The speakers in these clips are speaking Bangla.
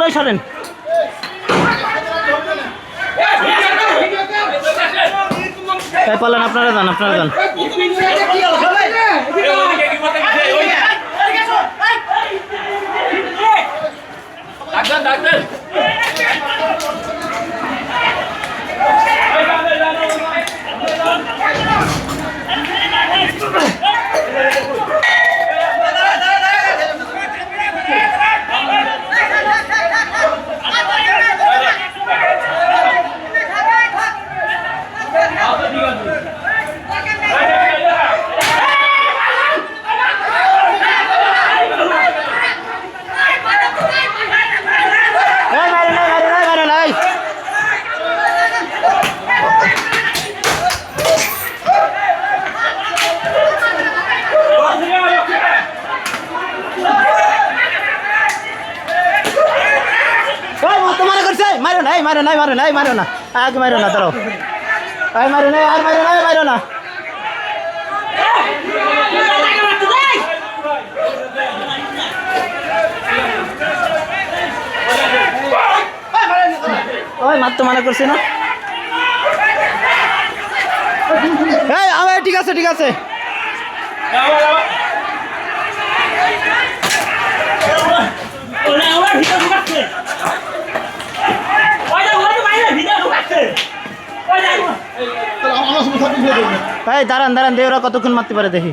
দূরে সরেন। পারলেন আপনারা যান, আপনারা যান। মারো না আগে মারো না দাঁড়াও মারো না আর মারো না ওই মারতে মানা করছি না ঠিক আছে ঠিক আছে দাঁড়ান দাঁড়ান দে ওরা কতক্ষণ মারতে পারে দেখি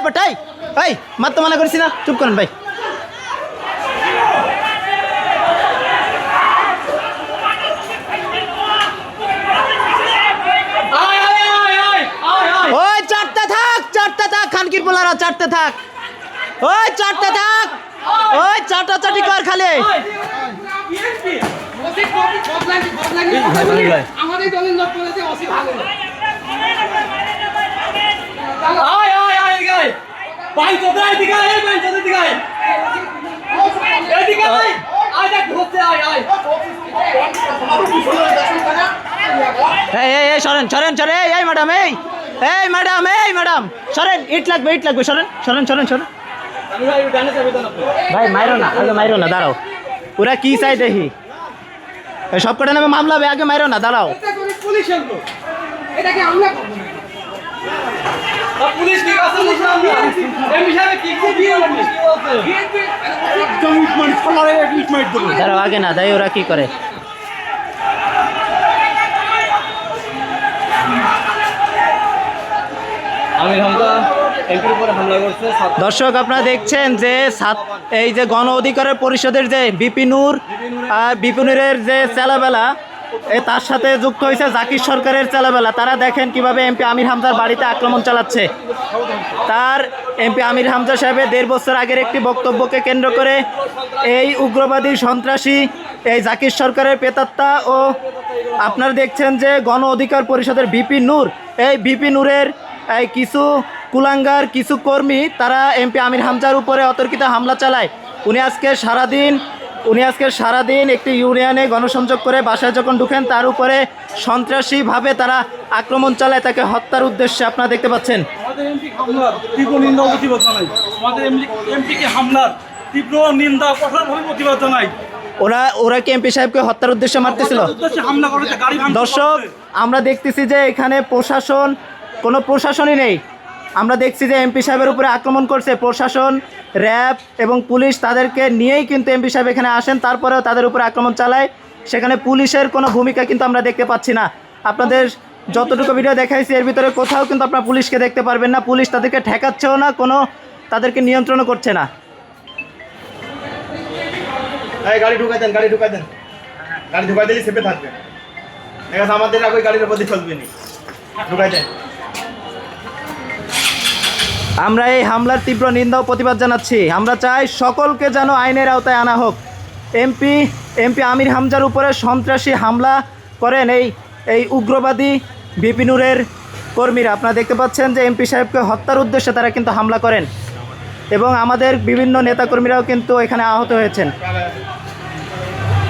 পটাই ভাই মারতে মানা করছি না চুপ করেন ভাই ওই চারটে থাক খানকির পোলারা চারটে থাক ওই চারটে থাক ওই চাটাচাটি কর খালি আমাদের দলের লোক বলেছে অসি ভালো ভাই তোদের এদিকে আয় ভাই তোদের এদিকে আয় এদিকে আয় আয় দেখ ঘুরতে আয় আয় এই সরেন সরেন সরেন এই ম্যাডাম এই ম্যাডাম সরেন ইট লাগবে সরেন ভাই মাইরো না দাঁড়াও ওরা কি চাই দেখি সব কটা নামে মামলা হবে আগে মাইরো না দাঁড়াও পুলিশের লোক এটাকে আমরা পুলিশ কি আছে এমপি সাহেব কি দিয়ে দাঁড়াও আগে না দাই ওরা কি করে দর্শক আপনারা দেখছেন যে এই যে গণ অধিকারের পরিষদের যে বিপিনুরের যে চেলাবেলা তার সাথে যুক্ত হয়েছে জাকির সরকারের চেলাবেলা তারা দেখেন কিভাবে এমপি আমির হামজার বাড়িতে আক্রমণ চালাচ্ছে তার এমপি আমির হামজা সাহেবের 1.5 বছর আগের একটি বক্তব্যকে কেন্দ্র করে এই উগ্রবাদী সন্ত্রাসী এই জাকির সরকারের প্রেতাত্মা ও আপনারা দেখছেন যে গণ অধিকার পরিষদের ভিপি নূরের এই কিছু কুলাঙ্গার কিছু কর্মী তারা এমপি আমির হামজার উপরে অতর্কিত হামলা চালায় উনি আজকে সারাদিন একটি ইউনিয়নে গণসংযোগ করে বাসায় যখন ঢুকেন তার উপরে সন্ত্রাসীভাবে তারা আক্রমণ চালায় তাকে হত্যার উদ্দেশ্যে আপনারা দেখতে পাচ্ছেন ওরা কি এমপি সাহেবকে হত্যার উদ্দেশ্যে মারতেছিল দর্শক আমরা দেখতেছি যে এখানে কোনো প্রশাসনই নেই আমরা দেখছি যে এমপি সাহেবের উপরে আক্রমণ করছে প্রশাসন র্যাব এবং পুলিশ তাদেরকে নিয়েই কিন্তু এমপি সাহেব এখানে আসেন তারপরেও তাদের উপরে আক্রমণ চালায় সেখানে পুলিশের কোনো ভূমিকা কিন্তু আমরা দেখতে পাচ্ছি না আপনাদের যতটুকু ভিডিও দেখাইছি এর ভিতরে কোথাও কিন্তু আপনারা পুলিশকে দেখতে পারবেন না পুলিশ তাদেরকে ঠেকাচ্ছেও না কোনো তাদেরকে নিয়ন্ত্রণও করছে না গাড়ি ঢুকাই দেন গাড়ি ঢুকাই দিলে সেফে থাকবে আমাদের আগে গাড়ির উপর দিয়ে চলবে না ঢুকাই দেন আমরা এই হামলার তীব্র নিন্দা ও প্রতিবাদ জানাচ্ছি আমরা চাই সকলকে যেন আইনের আওতায় আনা হোক এমপি আমির হামজার উপরে সন্ত্রাসী হামলা করেন এই উগ্রবাদী বিপিনুরের কর্মীরা আপনারা দেখতে পাচ্ছেন যে এমপি সাহেবকে হত্যার উদ্দেশ্যে তারা কিন্তু হামলা করেন এবং আমাদের বিভিন্ন নেতাকর্মীরাও কিন্তু এখানে আহত হয়েছেন